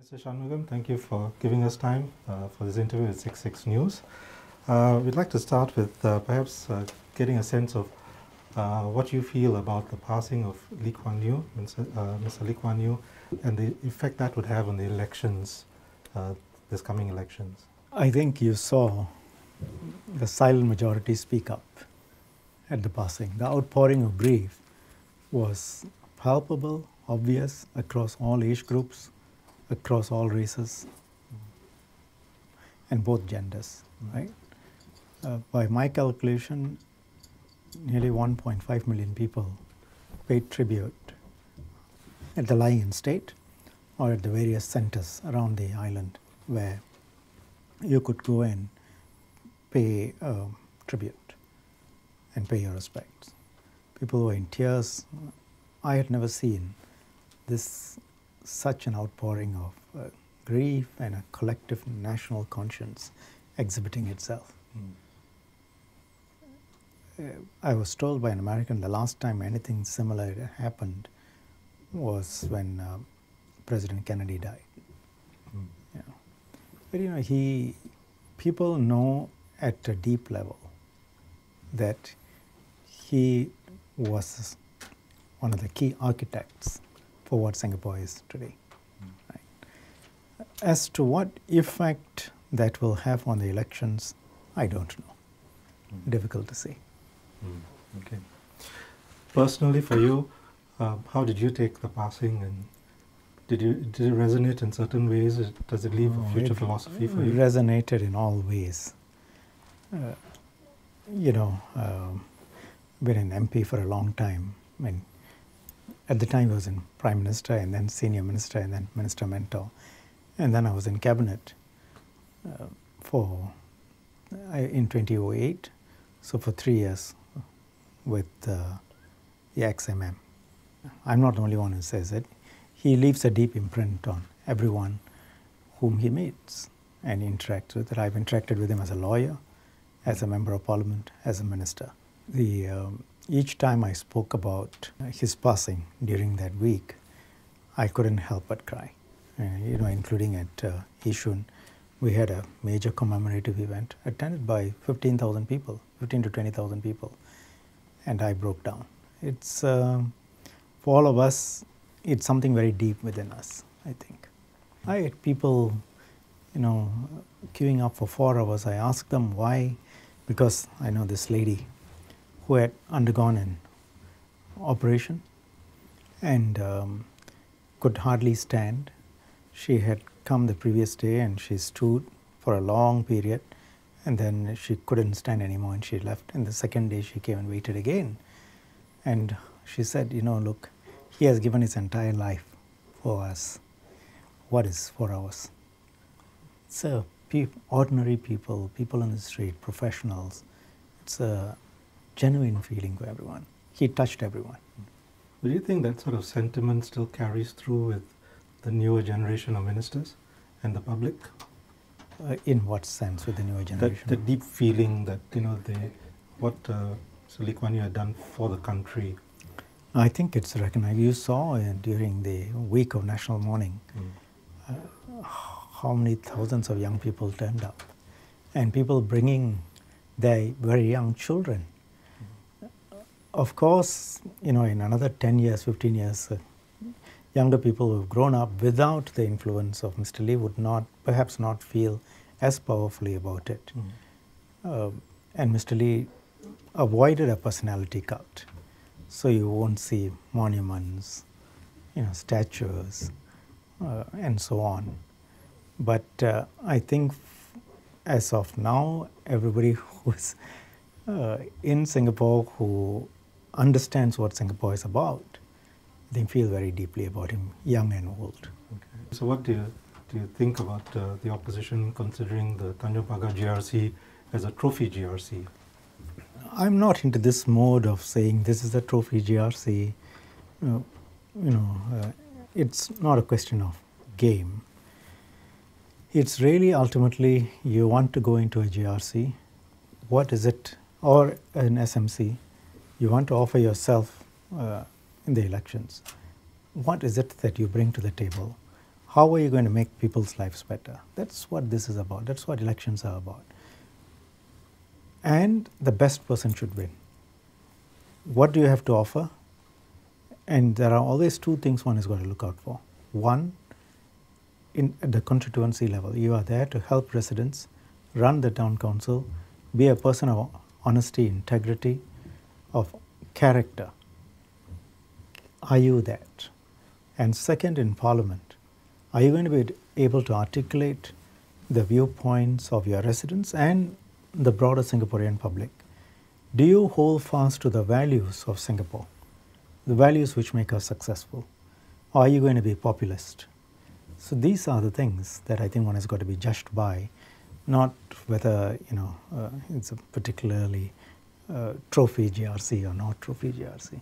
Mr. Shanmugam, thank you for giving us time for this interview with 66 News. We'd like to start with perhaps getting a sense of what you feel about the passing of Lee Kuan Yew, Mr. Lee Kuan Yew, and the effect that would have on the elections, this coming elections. I think you saw the silent majority speak up at the passing. The outpouring of grief was palpable, obvious across all age groups, across all races, and both genders, right? By my calculation, nearly 1.5 million people paid tribute at the lying-in state or at the various centers around the island where you could go and pay tribute and pay your respects. People were in tears. I had never seen such an outpouring of grief and a collective national conscience exhibiting itself. I was told by an American the last time anything similar happened was when President Kennedy died. Yeah. But you know, people know at a deep level that he was one of the key architects for what Singapore is today. Right? As to what effect that will have on the elections, I don't know. Difficult to say. Okay. Personally, for you, how did you take the passing, and did it resonate in certain ways? Does it leave a future philosophy for you? It resonated in all ways. You know, been an MP for a long time. I mean, at the time I was in Prime Minister and then Senior Minister and then Minister Mentor. And then I was in Cabinet in 2008, so for 3 years with the ex-MM. I'm not the only one who says it. He leaves a deep imprint on everyone whom he meets and interacts with. I've interacted with him as a lawyer, as a Member of Parliament, as a Minister. Each time I spoke about his passing during that week, I couldn't help but cry. You know, including at Yishun, we had a major commemorative event attended by 15,000 people, 15 to 20,000 people, and I broke down. It's for all of us, it's something very deep within us, I think. I had people, you know, queuing up for 4 hours. I asked them why, because I know this lady who had undergone an operation and could hardly stand. She had come the previous day and she stood for a long period, and then she couldn't stand anymore and she left. And the second day she came and waited again. And she said, you know, look, he has given his entire life for us. What is 4 hours? So ordinary people, people on the street, professionals, it's a genuine feeling for everyone. He touched everyone. Do you think that sort of sentiment still carries through with the newer generation of ministers and the public? In what sense with the newer generation? The deep feeling that, you know, what Sir Lee Kuan Yew had done for the country. I think it's recognized. You saw during the week of national mourning how many thousands of young people turned up, and people bringing their very young children. Of course, you know, in another 10 years, 15 years, younger people who have grown up without the influence of Mr. Lee would perhaps not feel as powerfully about it. And Mr. Lee avoided a personality cult. So you won't see monuments, you know, statues, and so on. But I think as of now, everybody who's in Singapore who understands what Singapore is about, they feel very deeply about him, young and old. Okay. So what do you think about the opposition considering the Tanjong Pagar GRC as a trophy GRC? I'm not into this mode of saying this is a trophy GRC. It's not a question of game. It's really ultimately you want to go into a GRC. What is it? Or an SMC. You want to offer yourself in the elections. What is it that you bring to the table? How are you going to make people's lives better? That's what this is about. That's what elections are about. And the best person should win. What do you have to offer? And there are always two things one is going to look out for. One, at the constituency level, you are there to help residents, run the town council, be a person of honesty, integrity, of character. Are you that? And second, in Parliament, are you going to be able to articulate the viewpoints of your residents and the broader Singaporean public? Do you hold fast to the values of Singapore, the values which make us successful? Or are you going to be populist? So these are the things that I think one has got to be judged by, not whether it's a particularly trophy GRC or not trophy GRC.